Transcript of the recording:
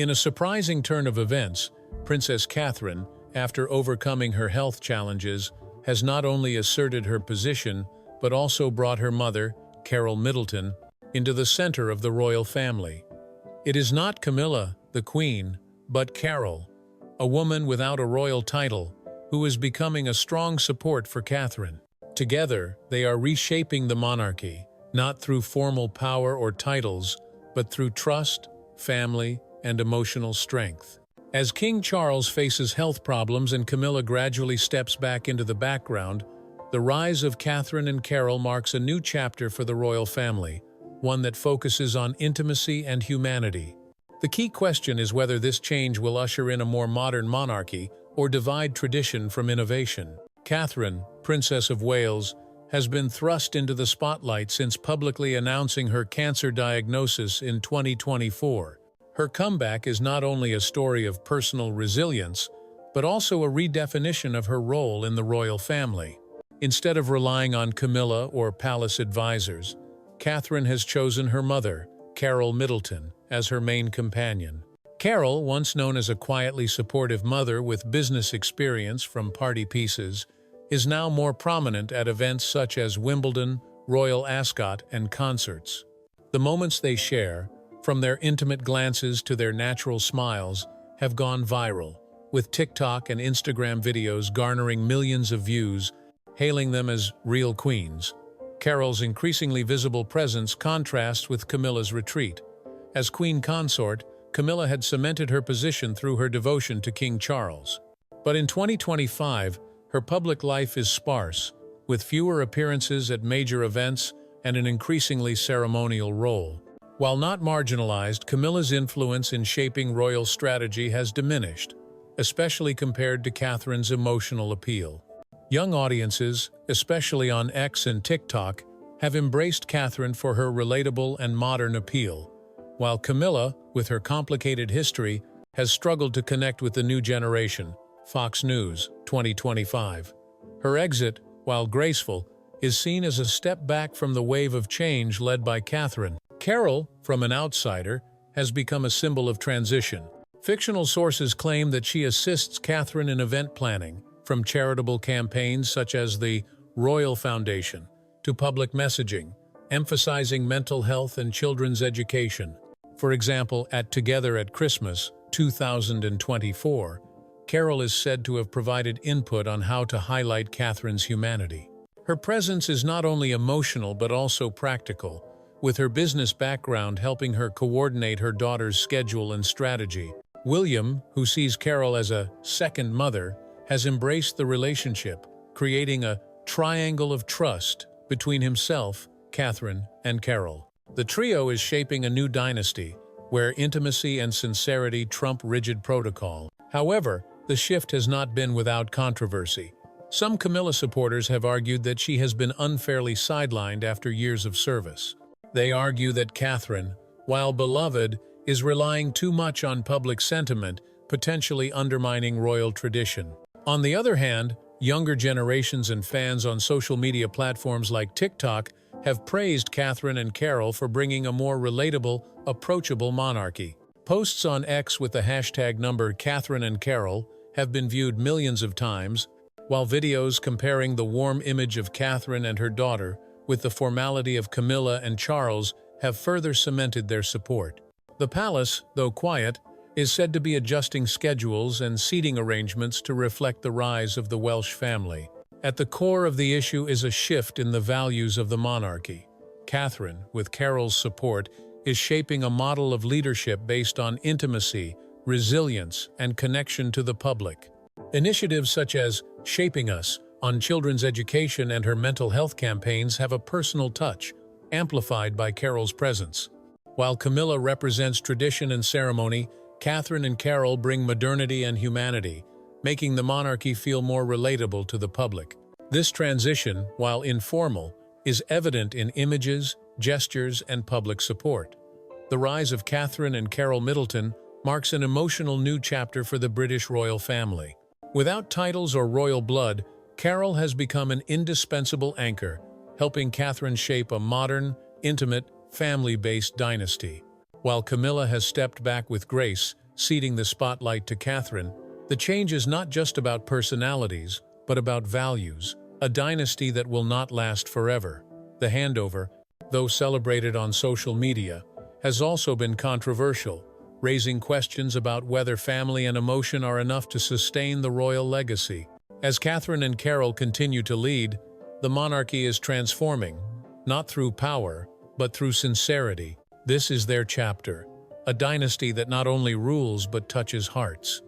In a surprising turn of events, Princess Catherine, after overcoming her health challenges, has not only asserted her position, but also brought her mother, Carole Middleton, into the center of the royal family. It is not Camilla, the Queen, but Carole, a woman without a royal title, who is becoming a strong support for Catherine. Together, they are reshaping the monarchy, not through formal power or titles, but through trust, family, and emotional strength. As King Charles faces health problems and Camilla gradually steps back into the background, the rise of Catherine and Carole marks a new chapter for the royal family, one that focuses on intimacy and humanity. The key question is whether this change will usher in a more modern monarchy or divide tradition from innovation. Catherine, Princess of Wales, has been thrust into the spotlight since publicly announcing her cancer diagnosis in 2024. Her comeback is not only a story of personal resilience, but also a redefinition of her role in the royal family. Instead of relying on Camilla or palace advisors, Catherine has chosen her mother, Carole Middleton, as her main companion. Carole, once known as a quietly supportive mother with business experience from party pieces, is now more prominent at events such as Wimbledon, Royal Ascot, and concerts. The moments they share, from their intimate glances to their natural smiles, have gone viral, with TikTok and Instagram videos garnering millions of views, hailing them as real queens. Carole's increasingly visible presence contrasts with Camilla's retreat. As queen consort, Camilla had cemented her position through her devotion to King Charles. But in 2025, her public life is sparse, with fewer appearances at major events and an increasingly ceremonial role. While not marginalized, Camilla's influence in shaping royal strategy has diminished, especially compared to Catherine's emotional appeal. Young audiences, especially on X and TikTok, have embraced Catherine for her relatable and modern appeal, while Camilla, with her complicated history, has struggled to connect with the new generation. Fox News, 2025. Her exit, while graceful, is seen as a step back from the wave of change led by Catherine. Carole, from an outsider, has become a symbol of transition. Fictional sources claim that she assists Catherine in event planning, from charitable campaigns such as the Royal Foundation to public messaging, emphasizing mental health and children's education. For example, at Together at Christmas, 2024, Carole is said to have provided input on how to highlight Catherine's humanity. Her presence is not only emotional but also practical, with her business background helping her coordinate her daughter's schedule and strategy. William, who sees Carole as a second mother, has embraced the relationship, creating a triangle of trust between himself, Catherine, and Carole. The trio is shaping a new dynasty, where intimacy and sincerity trump rigid protocol. However, the shift has not been without controversy. Some Camilla supporters have argued that she has been unfairly sidelined after years of service. They argue that Catherine, while beloved, is relying too much on public sentiment, potentially undermining royal tradition. On the other hand, younger generations and fans on social media platforms like TikTok have praised Catherine and Carole for bringing a more relatable, approachable monarchy. Posts on X with the hashtag Catherine and Carole have been viewed millions of times, while videos comparing the warm image of Catherine and her daughter with the formality of Camilla and Charles have further cemented their support. The palace, though quiet, is said to be adjusting schedules and seating arrangements to reflect the rise of the Welsh family. At the core of the issue is a shift in the values of the monarchy. Catherine, with Carole's support, is shaping a model of leadership based on intimacy, resilience, and connection to the public. Initiatives such as Shaping Us on children's education and her mental health campaigns have a personal touch, amplified by Carole's presence. While Camilla represents tradition and ceremony, Catherine and Carole bring modernity and humanity, making the monarchy feel more relatable to the public. This transition, while informal, is evident in images, gestures, and public support. The rise of Catherine and Carole Middleton marks an emotional new chapter for the British royal family. Without titles or royal blood, Carole has become an indispensable anchor, helping Catherine shape a modern, intimate, family-based dynasty. While Camilla has stepped back with grace, ceding the spotlight to Catherine, the change is not just about personalities, but about values, a dynasty that will not last forever. The handover, though celebrated on social media, has also been controversial, raising questions about whether family and emotion are enough to sustain the royal legacy. As Catherine and Carole continue to lead, the monarchy is transforming, not through power, but through sincerity. This is their chapter, a dynasty that not only rules but touches hearts.